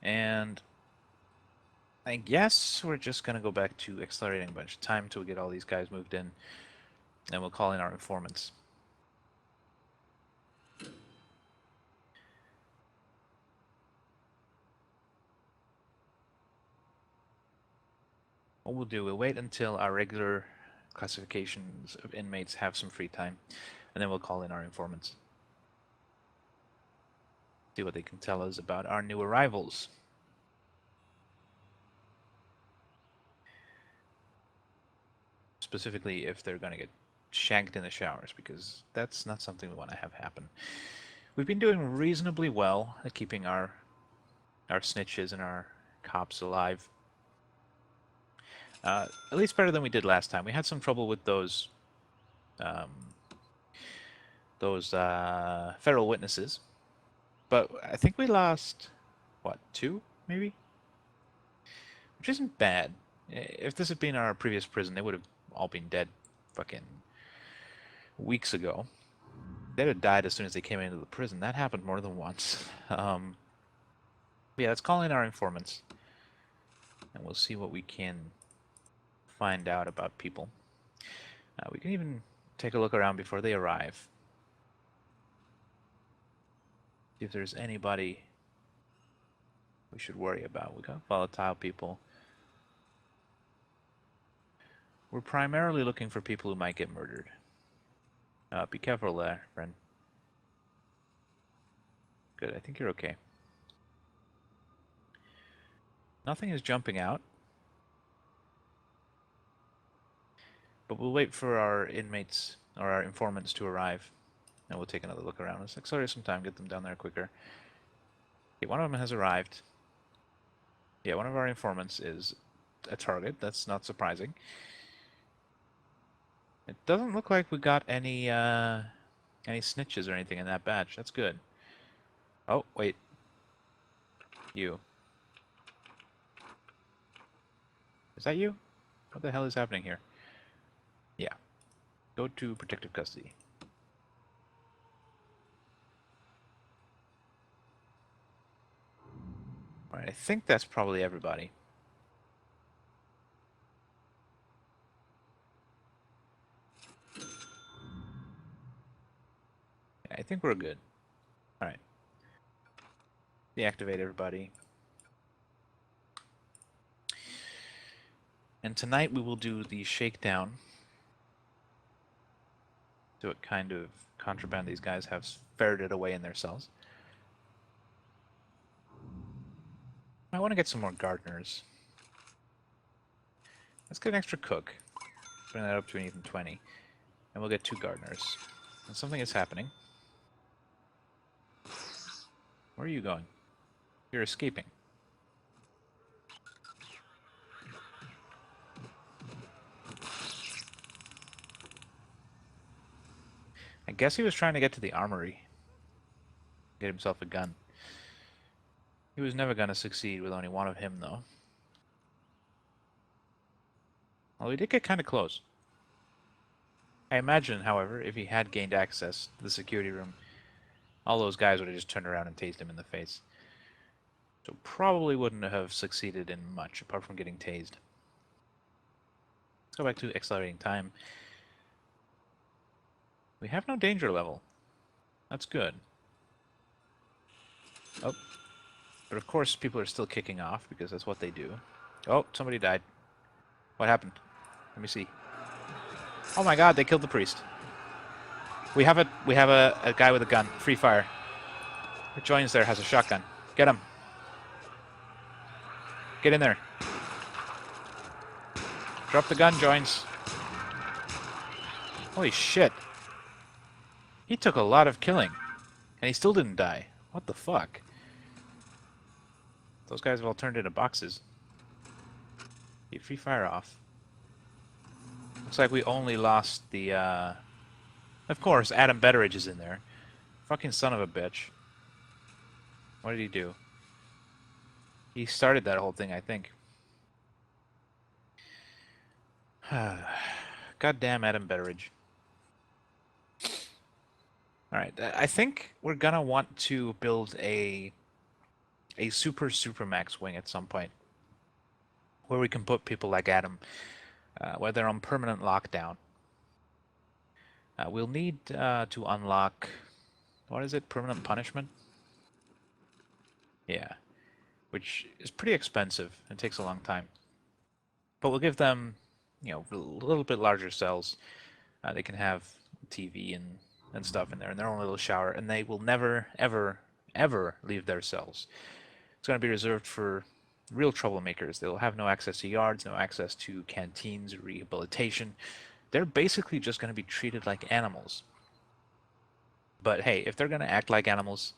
And I guess we're just going to go back to accelerating a bunch of time till we get all these guys moved in. And we'll call in our informants. What we'll do, we'll wait until our regular classifications of inmates have some free time, and then we'll call in our informants. See what they can tell us about our new arrivals. Specifically, if they're going to get shanked in the showers, because that's not something we want to have happen. We've been doing reasonably well at keeping our snitches and our cops alive. At least better than we did last time. We had some trouble with those federal witnesses, but I think we lost, what, 2 maybe, which isn't bad. If this had been our previous prison, they would have all been dead fucking weeks ago. They'd have died as soon as they came into the prison. That happened more than once. Yeah, let's call in our informants, and we'll see what we can find out about people. We can even take a look around before they arrive. See if there's anybody we should worry about. We got volatile people. We're primarily looking for people who might get murdered. Be careful there, friend. Good, I think you're okay. Nothing is jumping out. But we'll wait for our inmates, or our informants, to arrive. And we'll take another look around. Let's accelerate some time, get them down there quicker. Okay, one of them has arrived. Yeah, one of our informants is a target. That's not surprising. It doesn't look like we got any snitches or anything in that batch. That's good. Oh, wait. You. Is that you? What the hell is happening here? Yeah. Go to protective custody. Alright, I think that's probably everybody. I think we're good. Alright. Deactivate everybody. And tonight we will do the shakedown. See what kind of contraband these guys have ferreted away in their cells. I want to get some more gardeners. Let's get an extra cook. Bring that up to an even 20. And we'll get 2 gardeners. And something is happening. Where are you going? You're escaping. I guess he was trying to get to the armory. Get himself a gun. He was never going to succeed with only one of him, though. Well, we did get kind of close. I imagine, however, if he had gained access to the security room, all those guys would have just turned around and tased him in the face. So probably wouldn't have succeeded in much, apart from getting tased. Let's go back to accelerating time. We have no danger level. That's good. Oh. But of course people are still kicking off, because that's what they do. Oh, somebody died. What happened? Let me see. Oh my god, they killed the priest. We have a guy with a gun. Free fire. Who joins there has a shotgun. Get him. Get in there. Drop the gun, joins. Holy shit. He took a lot of killing. And he still didn't die. What the fuck? Those guys have all turned into boxes. Keep free fire off. Looks like we only lost the, Of course, Adam Betteridge is in there. Fucking son of a bitch. What did he do? He started that whole thing, I think. Goddamn Adam Betteridge. Alright, I think we're gonna want to build a a super max wing at some point, where we can put people like Adam, where they're on permanent lockdown. We'll need to unlock, what is it, permanent punishment? Yeah, which is pretty expensive and takes a long time. But we'll give them, a little bit larger cells. They can have TV and stuff in there, and their own little shower, and they will never, ever leave their cells. It's going to be reserved for real troublemakers. They'll have no access to yards, no access to canteens, rehabilitation. They're basically just going to be treated like animals. But hey, if they're going to act like animals,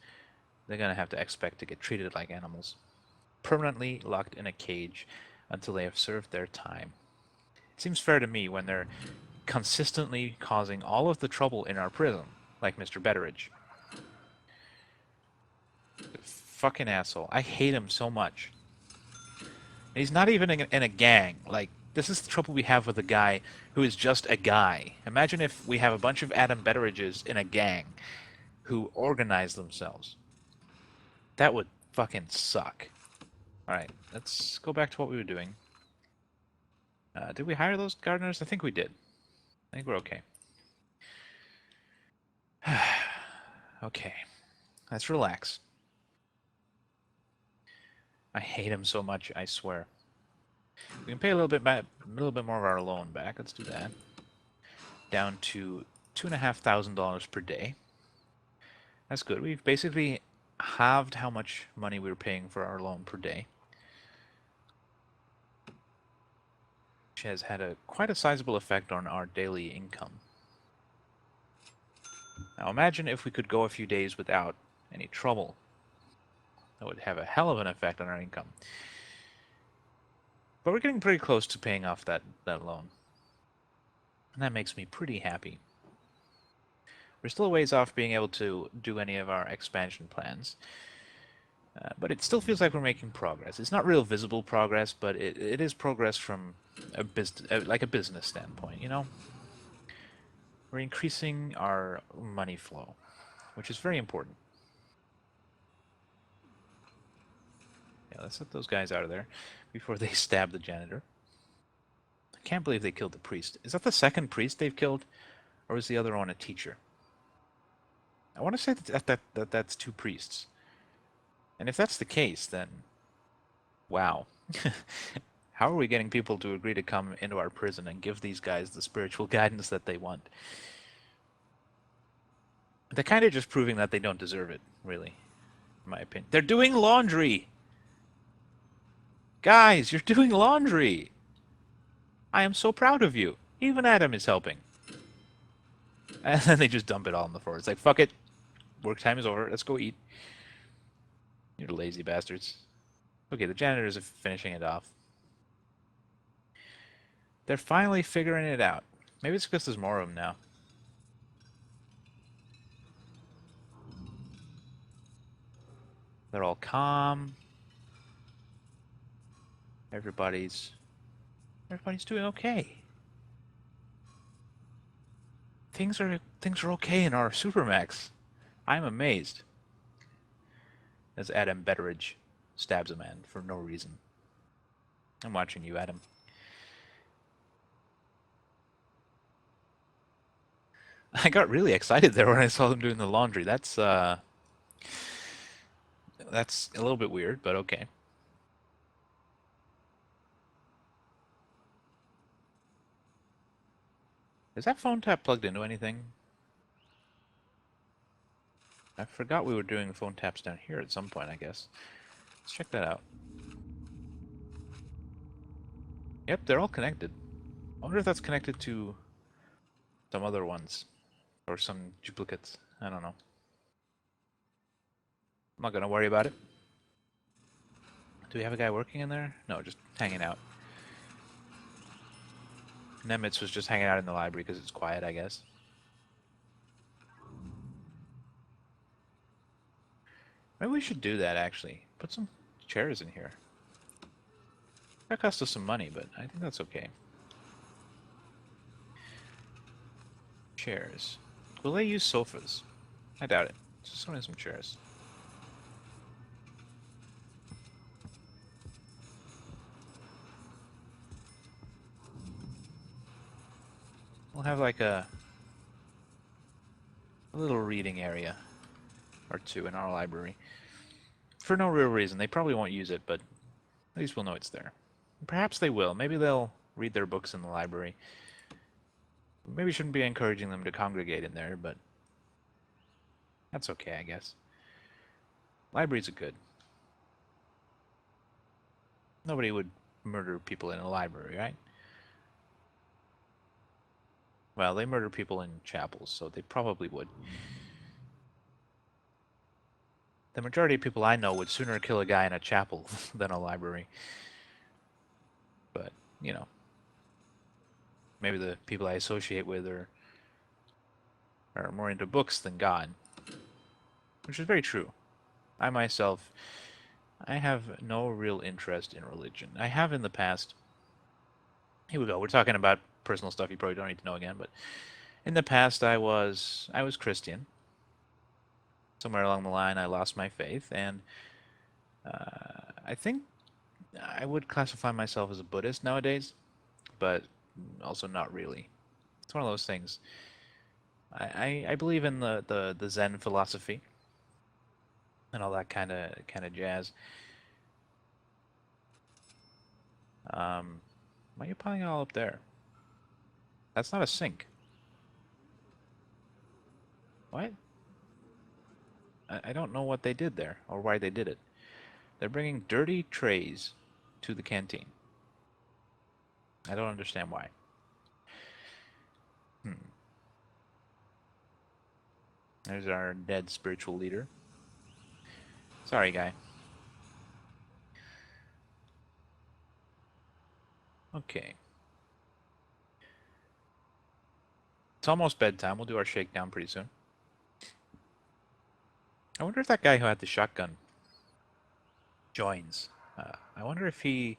they're going to have to expect to get treated like animals. Permanently locked in a cage until they have served their time. It seems fair to me when they're consistently causing all of the trouble in our prison, like Mr. Betteridge. Fucking asshole. I hate him so much. And he's not even in a gang. Like, this is the trouble we have with a guy who is just a guy. Imagine if we have a bunch of Adam Betteridges in a gang who organize themselves. That would fucking suck. Alright, let's go back to what we were doing. Did we hire those gardeners? I think we did. I think we're okay. Okay, let's relax. I hate him so much, I swear. We can pay a little bit more of our loan back. Let's do that. Down to $2,500 per day. That's good. We've basically halved how much money we were paying for our loan per day, which has had quite a sizable effect on our daily income. Now imagine if we could go a few days without any trouble. That would have a hell of an effect on our income. But we're getting pretty close to paying off that loan. And that makes me pretty happy. We're still a ways off being able to do any of our expansion plans. But it still feels like we're making progress. It's not real visible progress, but it is progress from a business standpoint, you know? We're increasing our money flow, which is very important. Yeah, let's let those guys out of there before they stab the janitor. I can't believe they killed the priest. Is that the second priest they've killed? Or is the other one a teacher? I want to say that's two priests. And if that's the case, then... wow. How are we getting people to agree to come into our prison and give these guys the spiritual guidance that they want? They're kind of just proving that they don't deserve it, really, in my opinion. They're doing laundry! Guys, you're doing laundry! I am so proud of you. Even Adam is helping. And then they just dump it all on the floor. It's like, fuck it. Work time is over. Let's go eat. You're lazy bastards. Okay, the janitors are finishing it off. They're finally figuring it out. Maybe it's because there's more of them now. They're all calm. Everybody's doing okay. Things are okay in our Supermax. I'm amazed. As Adam Betteridge stabs a man for no reason. I'm watching you, Adam. I got really excited there when I saw them doing the laundry. That's a little bit weird, but okay. Is that phone tap plugged into anything? I forgot we were doing phone taps down here at some point, I guess. Let's check that out. Yep, they're all connected. I wonder if that's connected to some other ones. Or some duplicates. I don't know. I'm not gonna worry about it. Do we have a guy working in there? No, just hanging out. Nemitz was just hanging out in the library because it's quiet, I guess. Maybe we should do that, actually. Put some chairs in here. That cost us some money, but I think that's okay. Chairs. Will they use sofas? I doubt it. Just wanted some chairs. have like a little reading area or two in our library. For no real reason. They probably won't use it, but at least we'll know it's there. Perhaps they will. Maybe they'll read their books in the library. Maybe shouldn't be encouraging them to congregate in there, but that's okay, I guess. Libraries are good. Nobody would murder people in a library, right? Well, they murder people in chapels, so they probably would. The majority of people I know would sooner kill a guy in a chapel than a library. But, you know, maybe the people I associate with are more into books than God, which is very true. I myself, I have no real interest in religion. I have in the past. Here we go. We're talking about personal stuff you probably don't need to know again, but in the past I was Christian. Somewhere along the line I lost my faith, and I think I would classify myself as a Buddhist nowadays, but also not really. It's one of those things. I believe in the Zen philosophy and all that kind of jazz. Why are you piling it all up there? That's not a sink. What? I don't know what they did there or why they did it. They're bringing dirty trays to the canteen. I don't understand why. There's our dead spiritual leader. Sorry, guy. Okay. It's almost bedtime. We'll do our shakedown pretty soon. I wonder if that guy who had the shotgun joins. I wonder if he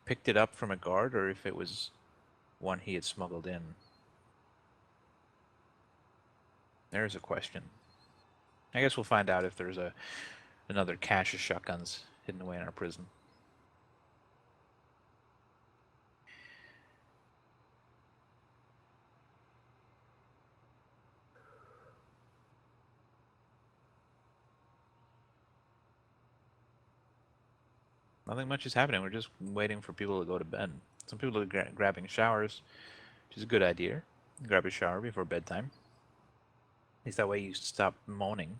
picked it up from a guard or if it was one he had smuggled in. There's a question. I guess we'll find out if there's another cache of shotguns hidden away in our prison. Nothing much is happening. We're just waiting for people to go to bed. Some people are grabbing showers, which is a good idea. Grab a shower before bedtime. At least that way you stop moaning.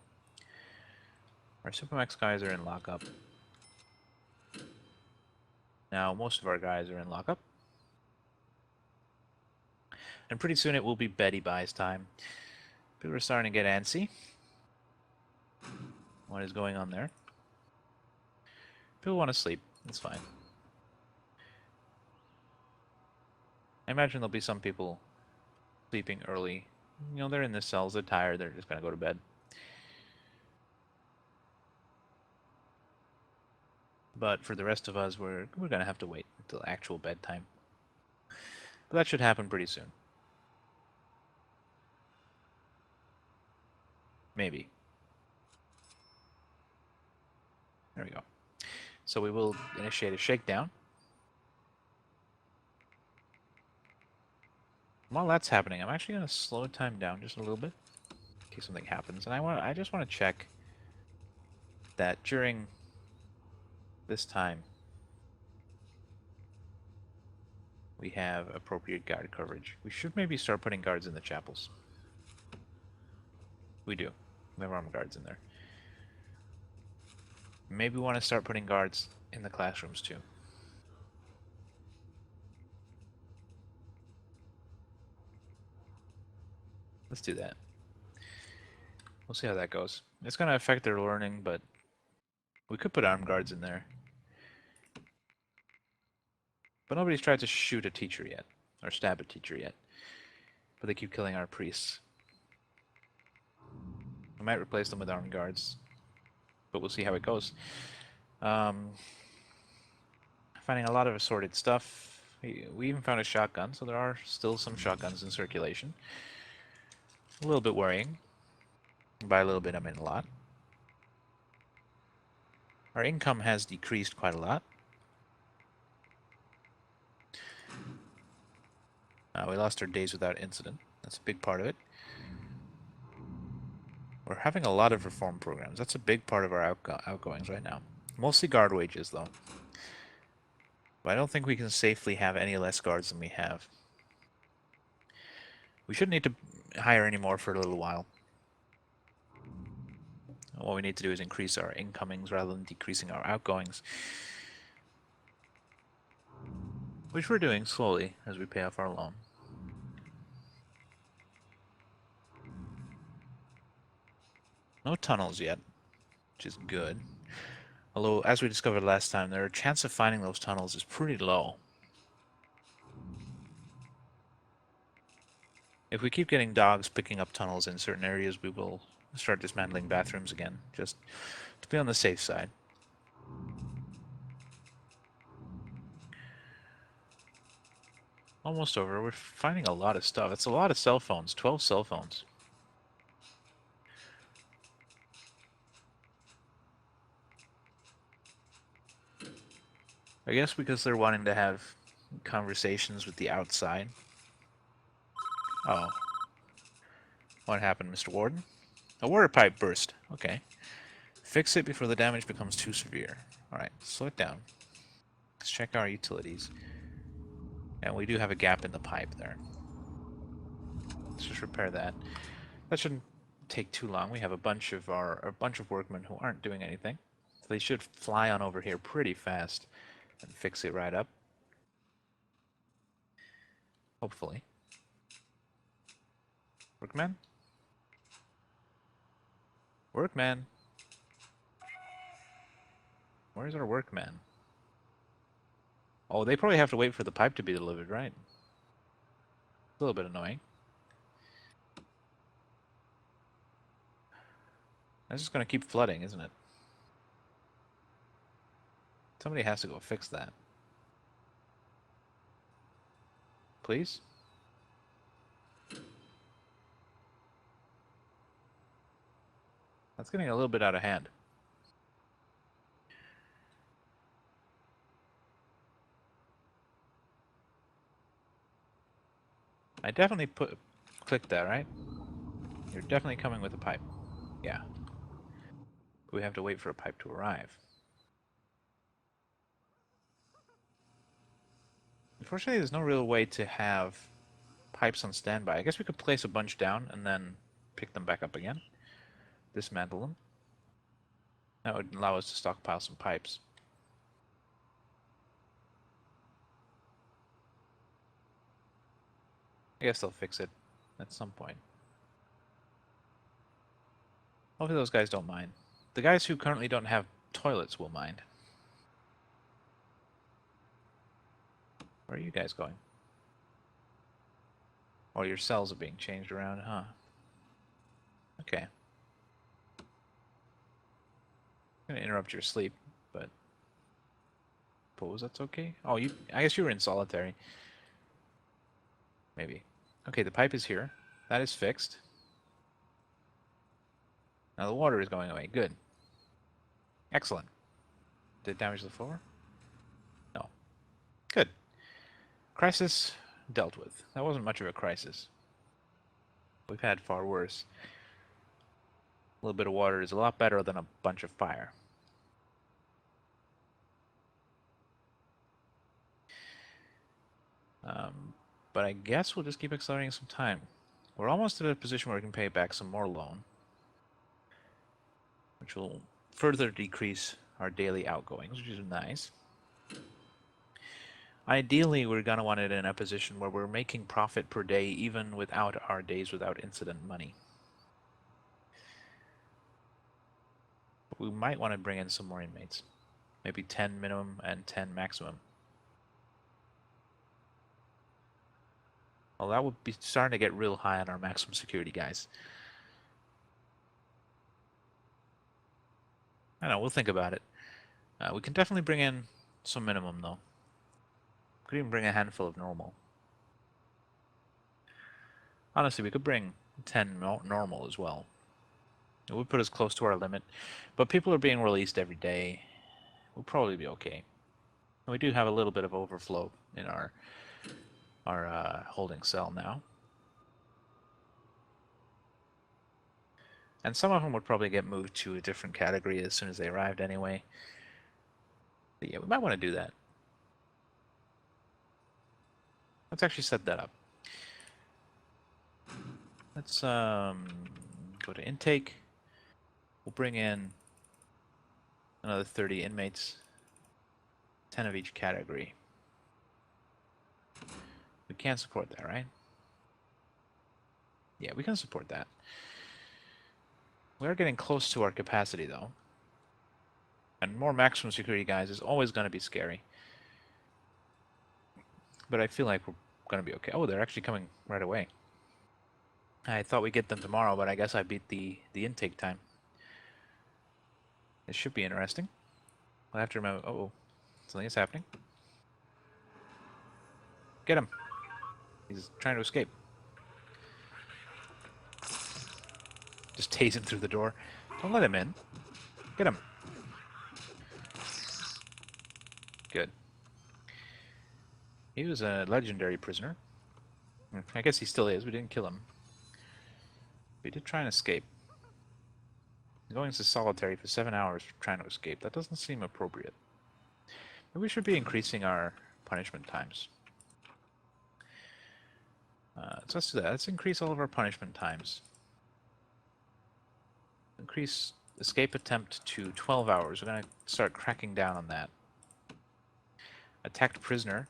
Our Supermax guys are in lockup. Now, most of our guys are in lockup. And pretty soon it will be Betty Buy's time. People are starting to get antsy. What is going on there? People want to sleep. It's fine. I imagine there'll be some people sleeping early. You know, they're in the cells, they're tired, they're just going to go to bed. But for the rest of us, we're going to have to wait until actual bedtime. But that should happen pretty soon. Maybe. There we go. So we will initiate a shakedown. While that's happening, I'm actually going to slow time down just a little bit in case something happens. And I just want to check that during this time we have appropriate guard coverage. We should maybe start putting guards in the chapels. We do. We have armed guards in there. Maybe we want to start putting guards in the classrooms too. Let's do that. We'll see how that goes. It's going to affect their learning, but we could put armed guards in there. But nobody's tried to shoot a teacher yet, or stab a teacher yet. But they keep killing our priests. We might replace them with armed guards, but we'll see how it goes. Finding a lot of assorted stuff. We even found a shotgun, so there are still some shotguns in circulation. A little bit worrying. By a little bit, I mean a lot. Our income has decreased quite a lot. We lost our days without incident. That's a big part of it. We're having a lot of reform programs. That's a big part of our outgoings right now. Mostly guard wages, though. But I don't think we can safely have any less guards than we have. We shouldn't need to hire any more for a little while. What we need to do is increase our incomings rather than decreasing our outgoings. Which we're doing slowly as we pay off our loan. No tunnels yet, which is good. Although, as we discovered last time, their chance of finding those tunnels is pretty low. If we keep getting dogs picking up tunnels in certain areas, we will start dismantling bathrooms again, just to be on the safe side. Almost over. We're finding a lot of stuff. It's a lot of cell phones. 12 cell phones. I guess because they're wanting to have conversations with the outside. Oh. What happened, Mr. Warden? A water pipe burst. Okay. Fix it before the damage becomes too severe. Alright, slow it down. Let's check our utilities. And we do have a gap in the pipe there. Let's just repair that. That shouldn't take too long. We have a bunch of workmen who aren't doing anything. So they should fly on over here pretty fast and fix it right up. Hopefully. Workman? Workman! Where's our workman? Oh, they probably have to wait for the pipe to be delivered, right? A little bit annoying. That's just going to keep flooding, isn't it? Somebody has to go fix that. Please? That's getting a little bit out of hand. I definitely clicked that, right? You're definitely coming with a pipe. Yeah. We have to wait for a pipe to arrive. Unfortunately, there's no real way to have pipes on standby. I guess we could place a bunch down and then pick them back up again. Dismantle them. That would allow us to stockpile some pipes. I guess they'll fix it at some point. Hopefully those guys don't mind. The guys who currently don't have toilets will mind. Where are you guys going? Oh, your cells are being changed around, huh? Okay. I'm gonna interrupt your sleep, but suppose that's okay. Oh, I guess you were in solitary. Maybe. Okay, the pipe is here. That is fixed. Now the water is going away. Good. Excellent. Did it damage the floor? No. Good. Crisis dealt with. That wasn't much of a crisis. We've had far worse. A little bit of water is a lot better than a bunch of fire. But I guess we'll just keep accelerating some time. We're almost at a position where we can pay back some more loan, which will further decrease our daily outgoings, which is nice. Ideally, we're going to want it in a position where we're making profit per day even without our days without incident money. But we might want to bring in some more inmates. Maybe 10 minimum and 10 maximum. Well, that would be starting to get real high on our maximum security guys. I know, we'll think about it. We can definitely bring in some minimum, though. Could even bring a handful of normal. Honestly, we could bring 10 normal as well. It would put us close to our limit, but people are being released every day. We'll probably be okay. And we do have a little bit of overflow in our our holding cell now. And some of them would probably get moved to a different category as soon as they arrived anyway. But yeah, we might want to do that. Let's actually set that up. Let's go to intake. We'll bring in another 30 inmates, 10 of each category. We can't support that, right? Yeah, we can support that. We are getting close to our capacity, though. And more maximum security guys is always going to be scary. But I feel like we're going to be okay. Oh, they're actually coming right away. I thought we'd get them tomorrow, but I guess I beat the intake time. It should be interesting. I'll have to remember... Uh-oh. Something is happening. Get him. He's trying to escape. Just tase him through the door. Don't let him in. Get him. Good. He was a legendary prisoner. I guess he still is. We didn't kill him. We did try and escape. Going into solitary for 7 hours trying to escape. That doesn't seem appropriate. Maybe we should be increasing our punishment times. So let's do that. Let's increase all of our punishment times. Increase escape attempt to 12 hours. We're going to start cracking down on that. Attacked prisoner,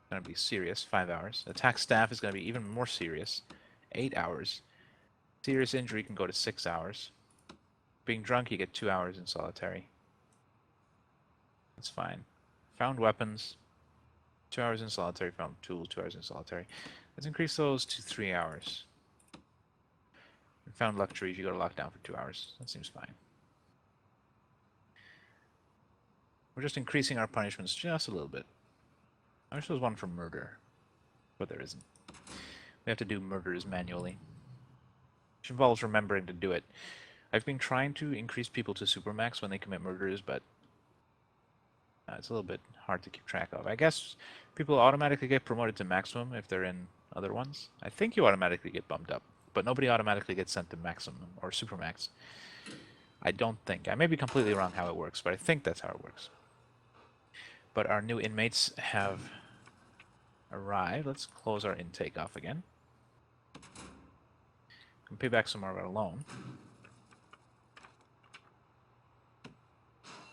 going to be serious, 5 hours. Attack staff is going to be even more serious, 8 hours. Serious injury can go to 6 hours. Being drunk, you get 2 hours in solitary. That's fine. Found weapons, 2 hours in solitary. Found tools, 2 hours in solitary. Let's increase those to 3 hours. And found luxuries, you go to lockdown for 2 hours. That seems fine. We're just increasing our punishments just a little bit. I wish there was one for murder, but there isn't. We have to do murders manually, which involves remembering to do it. I've been trying to increase people to supermax when they commit murders, but it's a little bit hard to keep track of. I guess people automatically get promoted to maximum if they're in other ones. I think you automatically get bumped up, but nobody automatically gets sent to maximum or supermax. I don't think. I may be completely wrong how it works, but I think that's how it works. But our new inmates have arrived. Let's close our intake off again. And pay back some more of our loan.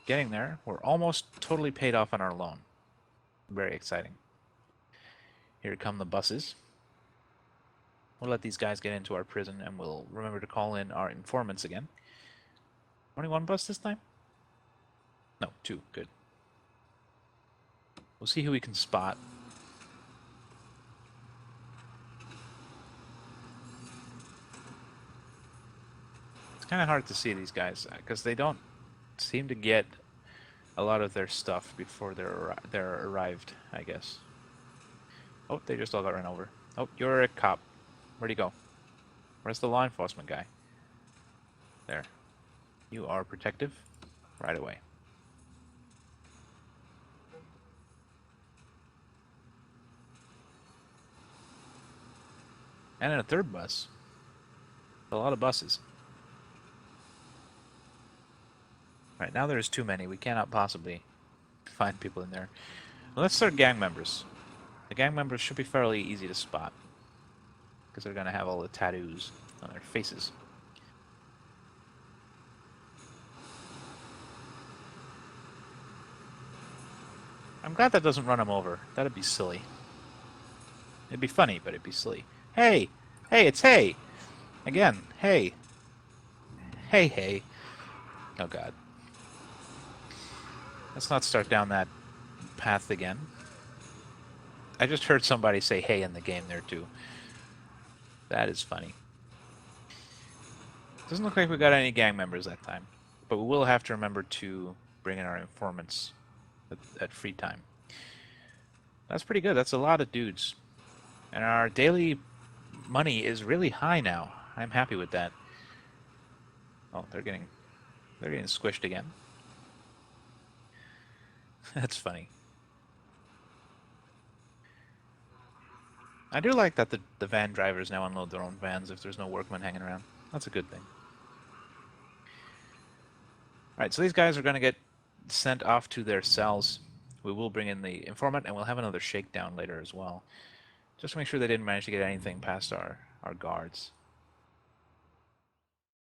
Getting there. We're almost totally paid off on our loan. Very exciting. Here come the buses. We'll let these guys get into our prison, and we'll remember to call in our informants again. Only one bus this time? No, 2. Good. We'll see who we can spot. It's kind of hard to see these guys, because they don't seem to get a lot of their stuff before they're arrived, I guess. Oh, they just all got run over. Oh, you're a cop. Where'd he go? Where's the law enforcement guy? There. You are protective. Right away. And in a third bus. A lot of buses. Right, now there's too many. We cannot possibly find people in there. Well, let's start gang members. The gang members should be fairly easy to spot, because they're going to have all the tattoos on their faces. I'm glad that doesn't run them over. That'd be silly. It'd be funny, but it'd be silly. Hey! Hey, it's Hey! Again, Hey! Hey, Hey! Oh, God. Let's not start down that path again. I just heard somebody say hey in the game there, too. That is funny. Doesn't look like we got any gang members that time. But we will have to remember to bring in our informants at free time. That's pretty good. That's a lot of dudes. And our daily money is really high now. I'm happy with that. Oh, they're getting squished again. That's funny. I do like that the van drivers now unload their own vans if there's no workmen hanging around. That's a good thing. Alright, so these guys are going to get sent off to their cells. We will bring in the informant, and we'll have another shakedown later as well. Just to make sure they didn't manage to get anything past our guards.